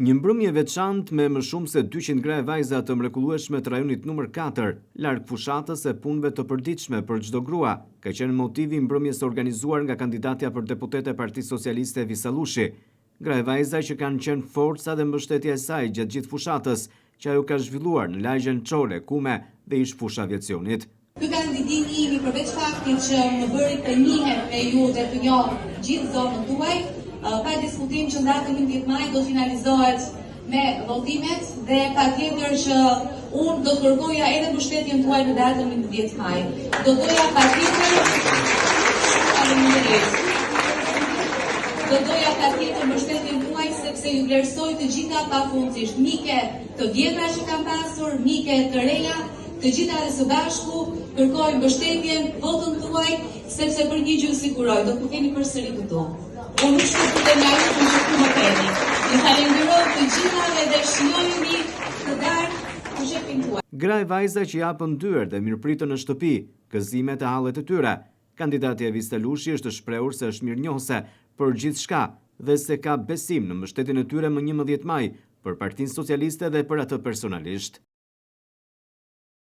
Një mbrëmje veçantë me më shumë se 200 gra e vajza të mrekullueshme të rajonit numër 4, larg fushatës e punëve të përditshme për çdo grua, ka qenë motivi i mbrëmjes organizuar nga kandidatja për deputet e Partisë Socialiste Visa Lushi. Gra e vajza që kanë qenë forca dhe mbështetja e saj gjatë gjithë fushatës, që ajo ka zhvilluar në lagjen Çore, Kume dhe ish fusha aviacionit. Ky kandidim imi përveç faktit që më bëri të njihem me ju dhe të njoh gjithë zonën tuaj, pa diskutim që në datën 11 maj do finalizohet me votimet dhe patjetër që unë do kërkoja edhe mbështetjen tuaj në datën 11 maj. Do doja patjetër mbështetjen tuaj sepse ju vlerësoj të gjitha pafundësisht, mike të vjetra që kam pasur, mike të reja, të gjitha dhe së bashku kërkoj mbështetjen, votën tuaj, sepse për një gjë ju siguroj, do të keni përsëri këtu. Unë nuk shkëtu dhe nga ju që këtu më keni. Ju falenderoj të gjithave dhe shijojeni të darë projektin tuaj. Gra e vajza që japën dyer dhe mirëpritën në shtëpi, gëzimet e hallet e tyre. Kandidatja Visa Lushi është shprehur se është mirënjohëse për gjithçka dhe se ka besim në mbështetjen e tyre më 11 maj për Partinë Socialiste dhe për atë personalisht.